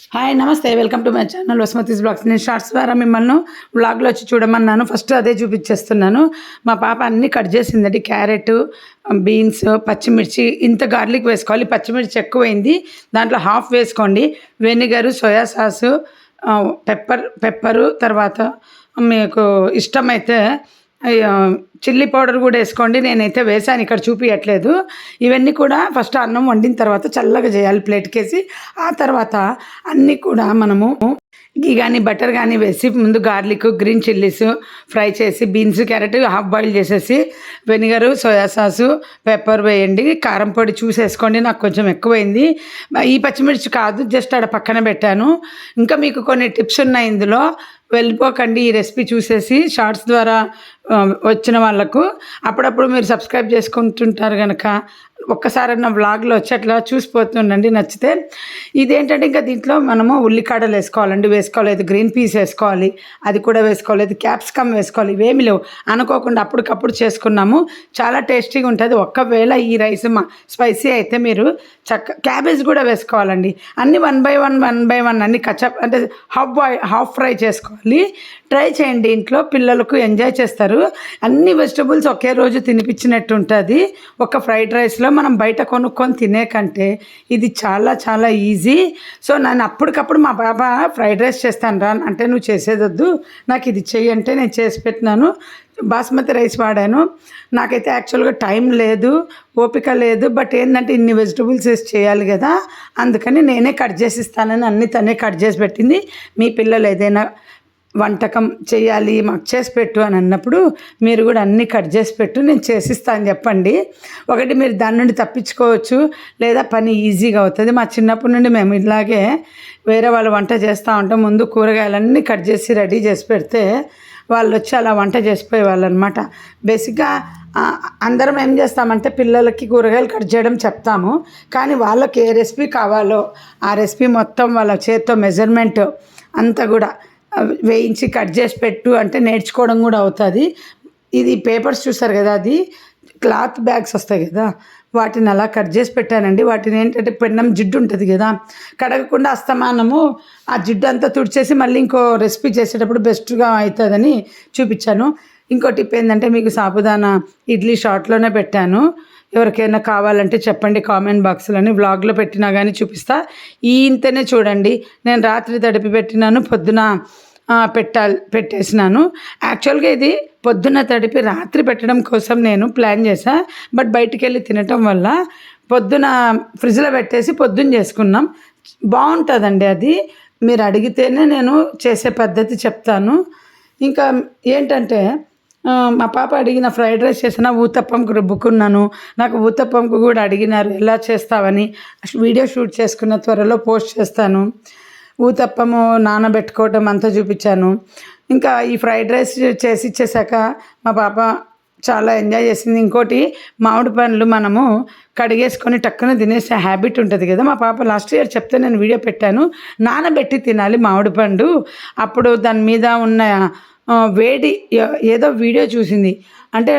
Hi నమస్తే, welcome to my channel Vasumathi's blogs. నేను shorts ద్వారా మిమ్మల్ని వ్లాగ్లో వచ్చి చూడమన్నాను. ఫస్ట్ అదే చూపించేస్తున్నాను. మా పాప అన్నీ కట్ చేసిందండి. క్యారెట్, బీన్స్, పచ్చిమిర్చి. ఇంత గార్లిక్ వేసుకోవాలి. పచ్చిమిర్చి ఎక్కువైంది, దాంట్లో హాఫ్ వేసుకోండి. వెనిగరు, సోయా సాసు, పెప్పరు, తర్వాత మీకు ఇష్టమైతే చిల్లీ పౌడర్ కూడా వేసుకోండి. నేనైతే వేసాను, ఇక్కడ చూపించట్లేదు. ఇవన్నీ కూడా ఫస్ట్ అన్నం వండిన తర్వాత చల్లగా చేయాలి ప్లేట్కేసి. ఆ తర్వాత అన్నీ కూడా మనము గీ కానీ బటర్ కానీ వేసి ముందు గార్లిక్, గ్రీన్ చిల్లీస్ ఫ్రై చేసి, బీన్స్, క్యారెట్ హాఫ్ బాయిల్ చేసేసి, వెనిగరు, సోయా సాసు, పెప్పర్ వేయండి. కారం పొడి చూసేసుకోండి, నాకు కొంచెం ఎక్కువైంది. ఈ పచ్చిమిర్చి కాదు, జస్ట్ ఆడ పక్కన పెట్టాను. ఇంకా మీకు కొన్ని టిప్స్ ఉన్నాయి ఇందులో, వెళ్ళిపోకండి. ఈ రెసిపీ చూసేసి షార్ట్స్ ద్వారా వచ్చిన వాళ్ళకు అప్పుడప్పుడు మీరు సబ్స్క్రైబ్ చేసుకుంటుంటారు కనుక ఒక్కసారన్నా వ్లాగ్లో వచ్చి అట్లా చూసిపోతుండండి నచ్చితే. ఇదేంటంటే ఇంకా దీంట్లో మనము ఉల్లికాడలు వేసుకోలేదు, గ్రీన్ పీస్ వేసుకోవాలి, అది కూడా వేసుకోలేదు, క్యాప్సికమ్ వేసుకోవాలి. ఇవేమి లేవు, అనుకోకుండా అప్పటికప్పుడు చేసుకున్నాము. చాలా టేస్టీగా ఉంటుంది. ఒక్కవేళ ఈ రైస్ స్పైసీ అయితే మీరు క్యాబేజ్ కూడా వేసుకోవాలండి. అన్నీ వన్ బై వన్ అన్ని కచప్ అంటే హాఫ్ ఫ్రై చేసుకోవాలి. ట్రై చేయండి, ఇంట్లో పిల్లలకు ఎంజాయ్ చేస్తారు. అన్ని వెజిటబుల్స్ ఒకే రోజు తినిపించినట్టు ఉంటుంది. ఒక ఫ్రైడ్ రైస్లో మనం బయట కొనుక్కొని తినే కంటే ఇది చాలా చాలా ఈజీ. సో నేను అప్పటికప్పుడు మా బాబా ఫ్రైడ్ రైస్ చేస్తాను రా అంటే, నువ్వు చేసేదొద్దు, నాకు ఇది చెయ్యి అంటే నేను చేసి పెట్టినాను. బాస్మతి రైస్ వాడాను. నాకైతే యాక్చువల్గా టైం లేదు, ఓపిక లేదు. బట్ ఏంటంటే ఇన్ని వెజిటబుల్స్ వేసి చేయాలి కదా, అందుకని నేనే కట్ చేసి ఇస్తానని అన్ని తనే కట్ చేసి పెట్టింది. మీ పిల్లలు ఏదైనా వంటకం చేయాలి మాకు చేసి పెట్టు అని అన్నప్పుడు మీరు కూడా అన్నీ కట్ చేసి పెట్టు, నేను చేసిస్తాను చెప్పండి. ఒకటి మీరు దాని నుండి తప్పించుకోవచ్చు, లేదా పని ఈజీగా అవుతుంది. మా చిన్నప్పటి నుండి మేము ఇలాగే వేరే వాళ్ళు వంట చేస్తూ ఉంటాం. ముందు కూరగాయలన్నీ కట్ చేసి రెడీ చేసి పెడితే వాళ్ళు వచ్చి అలా వంట చేసిపోయేవాళ్ళు అనమాట. బేసిక్గా అందరం ఏం చేస్తామంటే పిల్లలకి కూరగాయలు కట్ చేయడం చెప్తాము, కానీ వాళ్ళకి ఏ రెసిపీ కావాలో ఆ రెసిపీ మొత్తం వాళ్ళ చేత్తో మెజర్మెంట్ అంతా కూడా వేయించి కట్ చేసి పెట్టు అంటే నేర్చుకోవడం కూడా అవుతుంది. ఇది పేపర్స్ చూస్తారు కదా, అది క్లాత్ బ్యాగ్స్ వస్తాయి కదా, వాటిని అలా కట్ చేసి పెట్టానండి. వాటిని ఏంటంటే పెన్నం జిడ్డు ఉంటుంది కదా, కడగకుండా అస్తమానము ఆ జిడ్డు అంతా తుడిచేసి మళ్ళీ ఇంకో రెసిపీ చేసేటప్పుడు బెస్ట్గా అవుతుందని చూపించాను. ఇంకో టిప్ ఏంటంటే, మీకు సాబుదానా ఇడ్లీ షార్ట్లోనే పెట్టాను, ఎవరికైనా కావాలంటే చెప్పండి కామెంట్ బాక్స్లోని. వ్లాగ్లో పెట్టినా కానీ చూపిస్తా. ఇంతనే చూడండి, నేను రాత్రి తడిపి పెట్టినాను, పొద్దున పెట్టేసినాను. యాక్చువల్గా ఇది పొద్దున్న తడిపి రాత్రి పెట్టడం కోసం నేను ప్లాన్ చేశా. బట్ బయటికి వెళ్ళి తినటం వల్ల పొద్దున ఫ్రిడ్జ్లో పెట్టేసి పొద్దున్న చేసుకున్నాం. బాగుంటుందండి అది. మీరు అడిగితేనే నేను చేసే పద్ధతి చెప్తాను. ఇంకా ఏంటంటే, మా పాప అడిగిన ఫ్రైడ్ రైస్ చేసిన ఊతప్పంకు రుబ్బుకున్నాను. నాకు ఊతప్పంకు కూడా అడిగినారు ఎలా చేస్తావని. వీడియో షూట్ చేసుకున్న త్వరలో పోస్ట్ చేస్తాను. ఊతప్పము నానబెట్టుకోవటం అంతా చూపించాను. ఇంకా ఈ ఫ్రైడ్ రైస్ చేసి ఇచ్చేసాక మా పాప చాలా ఎంజాయ్ చేసింది. ఇంకోటి, మామిడి పండ్లు మనము కడిగేసుకొని టక్కున తినేసే హ్యాబిట్ ఉంటుంది కదా. మా పాప లాస్ట్ ఇయర్ చెప్తే నేను వీడియో పెట్టాను, నానబెట్టి తినాలి మామిడి పండు. అప్పుడు దాని మీద ఉన్న వేడి ఏదో వీడియో చూసింది, అంటే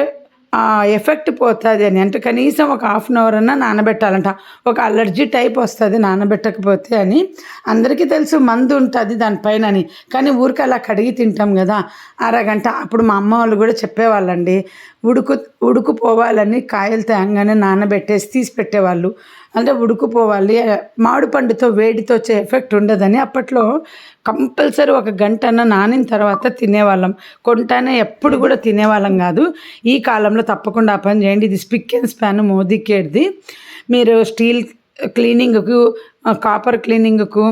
ఎఫెక్ట్ పోతుంది అని. అంటే కనీసం ఒక హాఫ్ అన్ అవర్ అన్నా నానబెట్టాలంట, ఒక అలర్జీ టైప్ వస్తుంది నానబెట్టకపోతే అని. అందరికీ తెలుసు మందు ఉంటుంది దానిపైన అని, కానీ ఊరికి అలా కడిగి తింటాం కదా అరగంట. అప్పుడు మా అమ్మ వాళ్ళు కూడా చెప్పేవాళ్ళండి, ఉడుకుపోవాలని కాయలు తేంగానే నానబెట్టేసి తీసి పెట్టేవాళ్ళు. అంటే ఉడుకుపోవాలి, మామిడి పండుతో వేడితో వచ్చే ఎఫెక్ట్ ఉండదని. అప్పట్లో కంపల్సరీ ఒక గంటన్న నానిన తర్వాత తినేవాళ్ళం. కొంటానే ఎప్పుడు కూడా తినేవాళ్ళం కాదు. ఈ కాలంలో తప్పకుండా ఆ పని చేయండి. ఇది స్పిక్ అండ్ స్పాన్ మోదీకేడ్ది. మీరు స్టీల్ క్లీనింగ్కు, కాపర్ క్లీనింగ్కు,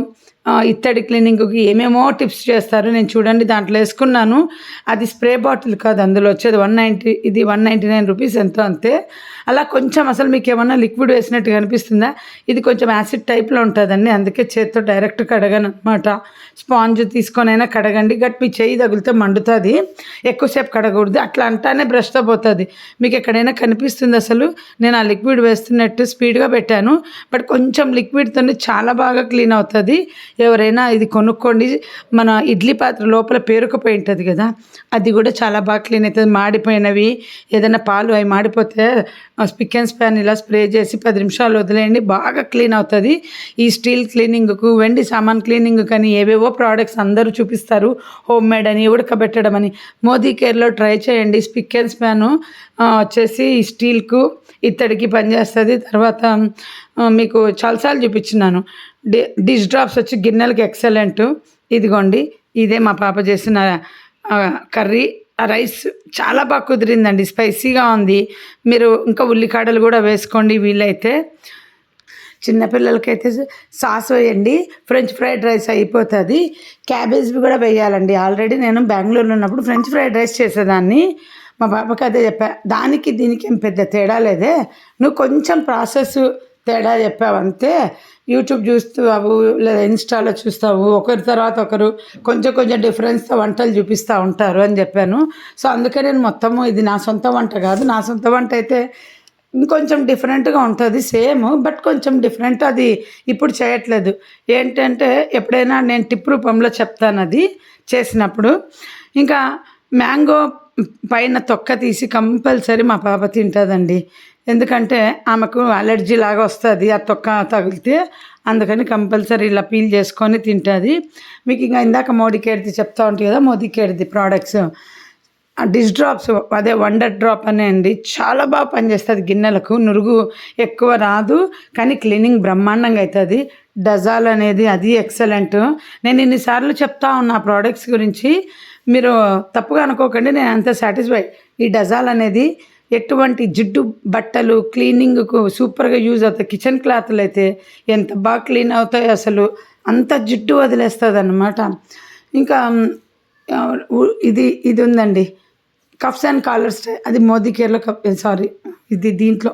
ఇత్తడి క్లీనింగ్కి ఏమేమో టిప్స్ చేస్తారు. నేను చూడండి దాంట్లో వేసుకున్నాను. అది స్ప్రే బాటిల్ కాదు, అందులో వచ్చేది 190, ఇది 199 రూపీస్ ఎంతో అంతే. అలా కొంచెం అసలు మీకు ఏమన్నా లిక్విడ్ వేసినట్టు కనిపిస్తుందా? ఇది కొంచెం యాసిడ్ టైప్లో ఉంటుందండి, అందుకే చేత్తో డైరెక్ట్ కడగను అనమాట. స్పాంజ్ తీసుకొనైనా కడగండి. గట్ మీ చేయి తగిలితే మండుతుంది, ఎక్కువసేపు కడగకూడదు. అట్లా అంటానే బ్రష్తో పోతుంది. మీకు ఎక్కడైనా కనిపిస్తుంది అసలు? నేను ఆ లిక్విడ్ వేస్తున్నట్టు స్పీడ్గా పెట్టాను, బట్ కొంచెం లిక్విడ్తో చాలా బాగా క్లీన్ అవుతుంది. ఎవరైనా ఇది కొనుక్కోండి. మన ఇడ్లీ పాత్ర లోపల పేరుకుపోయి ఉంటుంది కదా, అది కూడా చాలా బాగా క్లీన్ అవుతుంది. మాడిపోయినవి ఏదైనా పాలు అవి మాడిపోతే స్పిక్ అండ్ స్పాన్ ఇలా స్ప్రే చేసి 10 నిమిషాలు వదిలేయండి, బాగా క్లీన్ అవుతుంది. ఈ స్టీల్ క్లీనింగ్కు, వెండి సామాన్ క్లీనింగ్ కానీ ఏవేవో ప్రోడక్ట్స్ అందరూ చూపిస్తారు, హోమ్ మేడ్ అని, ఉడకబెట్టడం అని. మోదీ కేర్లో ట్రై చేయండి. స్పిక్ అండ్ స్పాను వచ్చేసి స్టీల్కు ఇత్తడికి పనిచేస్తుంది. తర్వాత మీకు చాలాసార్లు చూపించినాను. డిష్ డ్రాప్స్ వచ్చి గిన్నెలకి ఎక్సలెంట్. ఇదిగోండి, ఇదే మా పాప చేసిన కర్రీ. ఆ రైస్ చాలా బాగా కుదిరిందండి, స్పైసీగా ఉంది. మీరు ఇంకా ఉల్లికాడలు కూడా వేసుకోండి వీలైతే. చిన్నపిల్లలకైతే సాస్ వేయండి, ఫ్రెంచ్ ఫ్రైడ్ రైస్ అయిపోతుంది. క్యాబేజ్ కూడా వేయాలండి. ఆల్రెడీ నేను బెంగళూరులో ఉన్నప్పుడు ఫ్రెంచ్ ఫ్రైడ్ రైస్ చేసేదాన్ని. మా పాపకి అదే చెప్పా, దానికి దీనికి ఏం పెద్ద తేడా లేదే, నువ్వు కొంచెం ప్రాసెస్ తేడా చెప్పావంతే. యూట్యూబ్ చూస్తావు లేదా ఇన్స్టాలో చూస్తావు, ఒకరి తర్వాత ఒకరు కొంచెం కొంచెం డిఫరెన్స్తో వంటలు చూపిస్తూ ఉంటారు అని చెప్పాను. సో అందుకే నేను మొత్తము, ఇది నా సొంత వంట కాదు. నా సొంత వంట అయితే ఇంకొంచెం డిఫరెంట్గా ఉంటుంది, సేమ్ బట్ కొంచెం డిఫరెంట్. అది ఇప్పుడు చేయట్లేదు. ఏంటంటే ఎప్పుడైనా నేను టిప్ రూపంలో చెప్తాను అది చేసినప్పుడు. ఇంకా మ్యాంగో పైన తొక్క తీసి కంపల్సరీ మా పాప తింటుందండి. ఎందుకంటే ఆమెకు అలర్జీ లాగా వస్తుంది ఆ తొక్క తగిలితే, అందుకని కంపల్సరీ ఇలా పీల్ చేసుకొని తింటుంది. మీకు ఇంకా ఇందాక మోదీకేర్ది చెప్తా ఉంటుంది కదా, మోదీకేర్ది ప్రోడక్ట్స్ డిష్ డ్రాప్స్, అదే వండర్ డ్రాప్ అనే అండి, చాలా బాగా పనిచేస్తుంది. గిన్నెలకు నురుగు ఎక్కువ రాదు, కానీ క్లీనింగ్ బ్రహ్మాండంగా అవుతుంది. డజాల్ అనేది అది ఎక్సలెంట్. నేను ఇన్నిసార్లు చెప్తా ఉన్నా ఆ ప్రోడక్ట్స్ గురించి, మీరు తప్పుగా అనుకోకండి, నేను అంత సాటిస్ఫై. ఈ డజాల్ అనేది ఎటువంటి జిడ్డు బట్టలు క్లీనింగ్కు సూపర్గా యూజ్ అవుతాయి. కిచెన్ క్లాత్లు అయితే ఎంత బాగా క్లీన్ అవుతాయి, అసలు అంత జిడ్డు వదిలేస్తుంది అన్నమాట. ఇంకా ఇది ఉందండి, కప్స్ అండ్ కాలర్స్. అది మోదీ కేర్లో ఇది దీంట్లో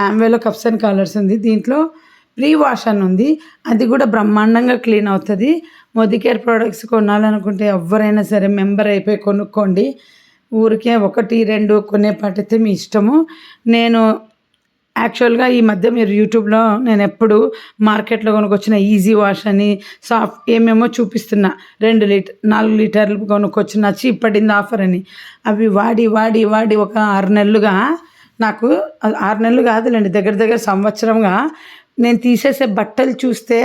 ఆమ్వేలో కప్స్ అండ్ కాలర్స్ ఉంది. దీంట్లో ప్రీ వాష్ అని ఉంది, అది కూడా బ్రహ్మాండంగా క్లీన్ అవుతుంది. మోదీ కేర్ ప్రోడక్ట్స్ కొనాలనుకుంటే ఎవరైనా సరే మెంబర్ అయిపోయి కొనుక్కోండి. ఊరికే 1, 2 కొనేపాటైతే మీ ఇష్టము. నేను యాక్చువల్గా ఈ మధ్య మీరు యూట్యూబ్లో నేను ఎప్పుడు మార్కెట్లో కొనుక్కొచ్చిన ఈజీ వాష్ అని సాఫ్ట్ ఏమేమో చూపిస్తున్నా, 4 లీటర్లు కొనుక్కొచ్చిన చీప్ పడింది ఆఫర్ అని. అవి వాడి వాడి వాడి ఒక 6 నెలలుగా, నాకు 6 నెలలు కాదులేండి, దగ్గర సంవత్సరంగా నేను తీసేసే బట్టలు చూస్తే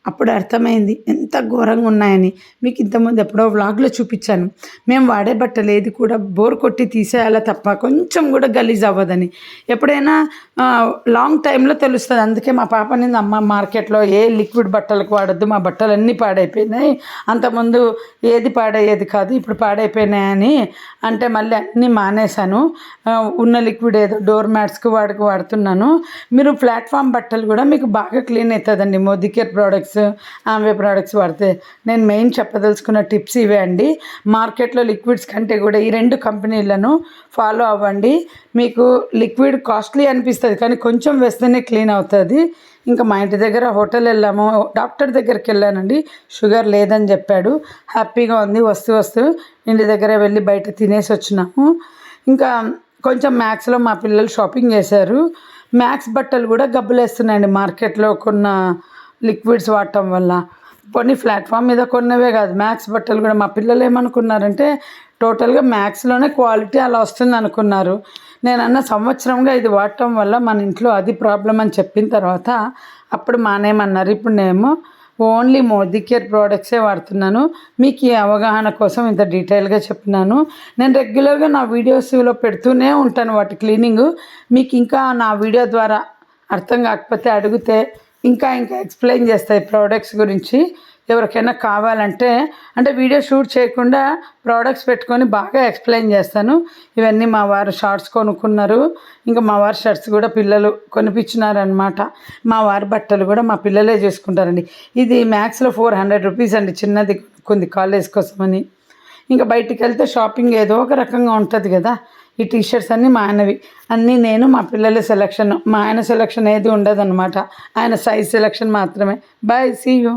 అప్పుడు అర్థమైంది ఎంత ఘోరంగా ఉన్నాయని. మీకు ఇంతకుముందు ఎప్పుడో వ్లాగ్లో చూపించాను. మేము వాడే బట్టలు ఏది కూడా బోర్ కొట్టి తీసేయాలా తప్ప కొంచెం కూడా గలీజ్ అవ్వదని. ఎప్పుడైనా లాంగ్ టైంలో తెలుస్తుంది. అందుకే మా పాప నింది, అమ్మ మార్కెట్లో ఏ లిక్విడ్ బట్టలకు వాడద్దు, మా బట్టలు అన్నీ పాడైపోయినాయి, అంతకుముందు ఏది పాడయ్యేది కాదు, ఇప్పుడు పాడైపోయినాయని అంటే మళ్ళీ అన్నీ మానేశాను. ఉన్న లిక్విడ్ ఏదో డోర్ మ్యాట్స్కి వాడుతున్నాను. మీరు ప్లాట్ఫామ్ బట్టలు కూడా మీకు బాగా క్లీన్ అవుతుందండి Modi care products, Amway products వాడితే. నేను మెయిన్ చెప్పదలుచుకున్న టిప్స్ ఇవే అండి. మార్కెట్లో లిక్విడ్స్ కంటే కూడా ఈ 2 కంపెనీలను ఫాలో అవ్వండి. మీకు లిక్విడ్ కాస్ట్లీ అనిపిస్తుంది, కానీ కొంచెం వేస్తేనే క్లీన్ అవుతుంది. ఇంకా మా ఇంటి దగ్గర హోటల్ వెళ్ళాము, డాక్టర్ దగ్గరికి వెళ్ళానండి, షుగర్ లేదని చెప్పాడు. హ్యాపీగా ఉంది. వస్తూ ఇంటి దగ్గర వెళ్ళి బయట తినేసి వచ్చినాము. ఇంకా కొంచెం మ్యాక్స్లో మా పిల్లలు షాపింగ్ చేశారు. మ్యాక్స్ బట్టలు కూడా గబ్బులేస్తున్నాయండి మార్కెట్లో కొన్న లిక్విడ్స్ వాడటం వల్ల. కొన్ని ప్లాట్ఫామ్ మీద కొన్నవే కాదు, మ్యాక్స్ బట్టలు కూడా. మా పిల్లలు ఏమనుకున్నారంటే టోటల్గా మ్యాక్స్లోనే క్వాలిటీ అలా వస్తుంది అనుకున్నారు. నేను అన్న సంవత్సరంగా ఇది వాడటం వల్ల మన ఇంట్లో అది ప్రాబ్లం అని చెప్పిన తర్వాత అప్పుడు మానేమన్నారు. ఇప్పుడు నేను ఓన్లీ మోదీ కేర్ ప్రోడక్ట్సే వాడుతున్నాను. మీకు ఈ అవగాహన కోసం ఇంత డీటెయిల్గా చెప్పినాను. నేను రెగ్యులర్గా నా వీడియోస్లో పెడుతూనే ఉంటాను వాటి క్లీనింగ్. మీకు ఇంకా నా వీడియో ద్వారా అర్థం కాకపోతే అడిగితే ఇంకా ఎక్స్ప్లెయిన్ చేస్తాయి ప్రోడక్ట్స్ గురించి. ఎవరికైనా కావాలంటే, అంటే వీడియో షూట్ చేయకుండా ప్రోడక్ట్స్ పెట్టుకొని బాగా ఎక్స్ప్లెయిన్ చేస్తాను. ఇవన్నీ మా వారు షార్ట్స్ కొనుక్కున్నారు. ఇంకా మా వారు షర్ట్స్ కూడా పిల్లలు కొనిపించినారనమాట. మా వారి బట్టలు కూడా మా పిల్లలే చేసుకుంటారండి. ఇది మ్యాక్స్లో 400 రూపీస్ అండి, చిన్నది కొనుక్కుంది కాలేజ్ కోసమని. ఇంకా బయటికి వెళ్తే షాపింగ్ ఏదో ఒక రకంగా ఉంటుంది కదా. ఈ టీషర్ట్స్ అన్నీ మా ఆయనవి, అన్నీ నేను మా పిల్లల సెలక్షన్. మా ఆయన సెలక్షన్ ఏది ఉండదన్నమాట, ఆయన సైజ్ సెలక్షన్ మాత్రమే. Bye, see you.